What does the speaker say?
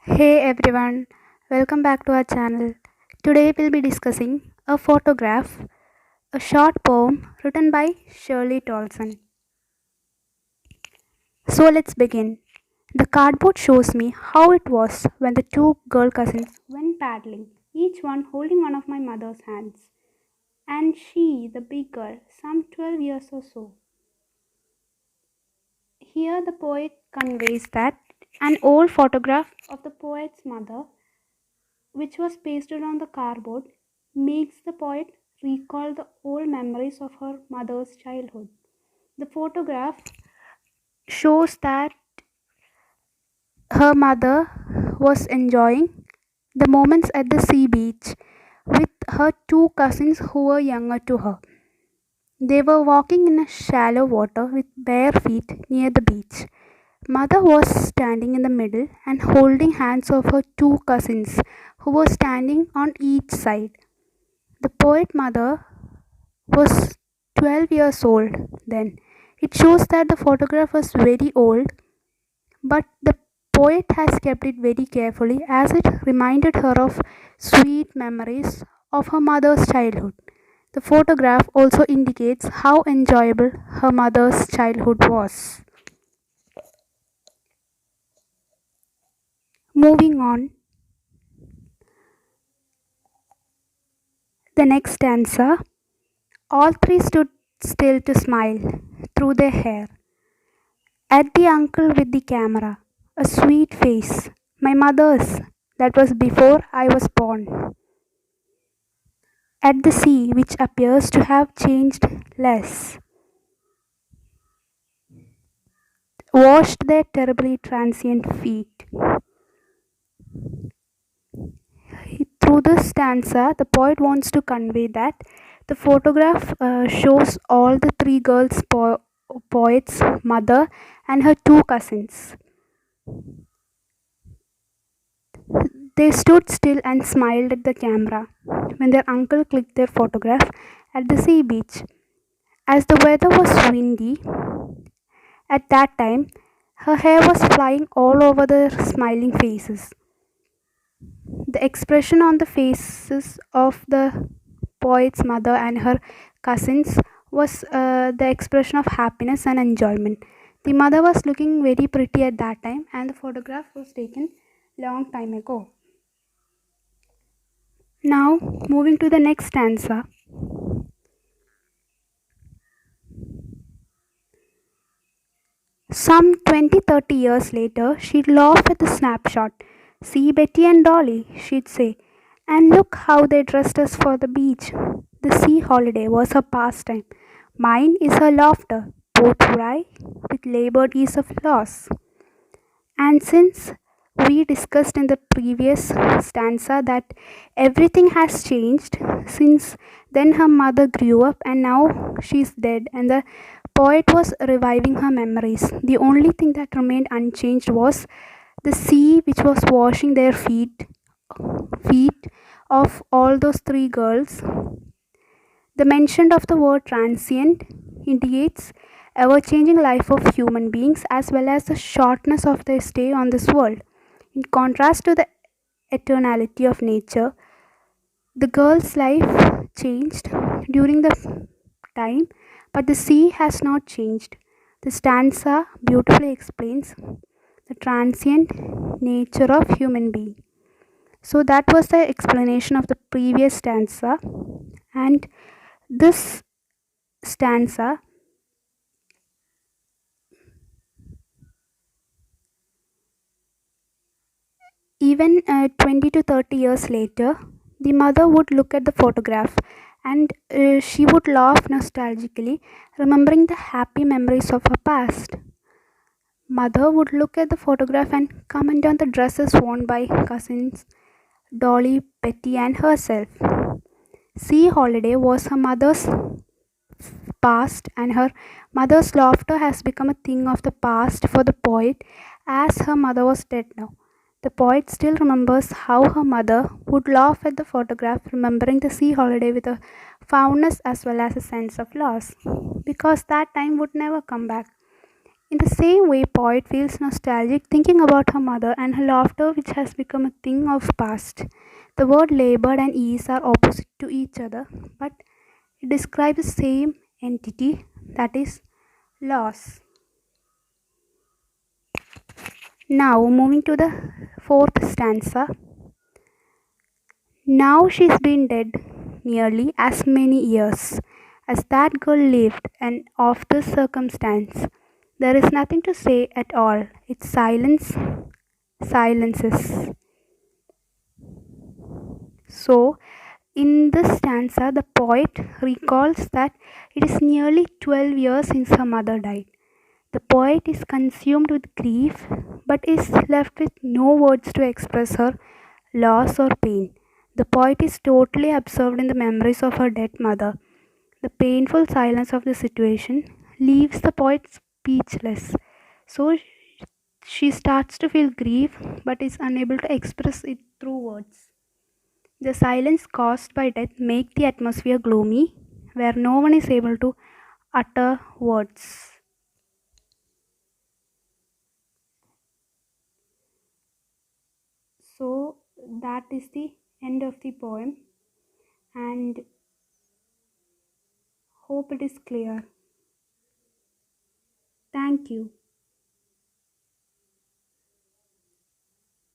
Hey everyone, welcome back to our channel. Today we'll be discussing a photograph, a short poem written by Shirley Toulson. So let's begin. The cardboard shows me how it was when the two girl cousins went paddling, each one holding one of my mother's hands, and she, the big girl, some 12 years or so. Here the poet conveys that an old photograph of the poet's mother which was pasted on the cardboard, makes the poet recall the old memories of her mother's childhood. The photograph shows that her mother was enjoying the moments at the sea beach with her two cousins who were younger to her. They were walking in a shallow water with bare feet near the beach. Mother was standing in the middle and holding hands of her two cousins who were standing on each side. The poet mother was 12 years old then. It shows that the photograph was very old, but the poet has kept it very carefully as it reminded her of sweet memories of her mother's childhood. The photograph also indicates how enjoyable her mother's childhood was. Moving on, the next stanza. All three stood still to smile through their hair. At the uncle with the camera, a sweet face, my mother's, that was before I was born. At the sea, which appears to have changed less, washed their terribly transient feet. Through this stanza, the poet wants to convey that the photograph shows all the three girls' poet's mother and her two cousins. They stood still and smiled at the camera when their uncle clicked their photograph at the sea beach. As the weather was windy at that time, her hair was flying all over their smiling faces. The expression on the faces of the poet's mother and her cousins was the expression of happiness and enjoyment. The mother was looking very pretty at that time, and the photograph was taken long time ago. Now, moving to the next stanza. Some 20-30 years later, she'd laugh at the snapshot. See Betty and Dolly, she'd say, and look how they dressed us for the beach. The sea holiday was her pastime. Mine is her laughter, both wry with labored ease of loss. And since we discussed in the previous stanza that everything has changed since then, her mother grew up and now she's dead, and the poet was reviving her memories. The only thing that remained unchanged was the sea, which was washing their feet of all those three girls. The mention of the word transient indicates ever-changing life of human beings as well as the shortness of their stay on this world. In contrast to the eternality of nature, the girl's life changed during the time, but the sea has not changed. The stanza beautifully explains the transient nature of human being. So that was the explanation of the previous stanza, and this stanza even 20 to 30 years later, the mother would look at the photograph and she would laugh nostalgically, remembering the happy memories of her past. Mother would look at the photograph and comment on the dresses worn by cousins Dolly, Betty, and herself. Sea Holiday was her mother's past, and her mother's laughter has become a thing of the past for the poet as her mother was dead now. The poet still remembers how her mother would laugh at the photograph, remembering the sea holiday with a fondness as well as a sense of loss, because that time would never come back. In the same way, poet feels nostalgic thinking about her mother and her laughter, which has become a thing of past. The word labored and ease are opposite to each other, but it describes the same entity, that is loss. Now, moving to the fourth stanza. Now she's been dead nearly as many years as that girl lived, and of this circumstance there is nothing to say at all. It's silence, silences. So, in this stanza, the poet recalls that it is nearly 12 years since her mother died. The poet is consumed with grief but is left with no words to express her loss or pain. The poet is totally absorbed in the memories of her dead mother. The painful silence of the situation leaves the poet speechless. So she starts to feel grief but is unable to express it through words. The silence caused by death makes the atmosphere gloomy, where no one is able to utter words. So that is the end of the poem, and hope it is clear. Thank you.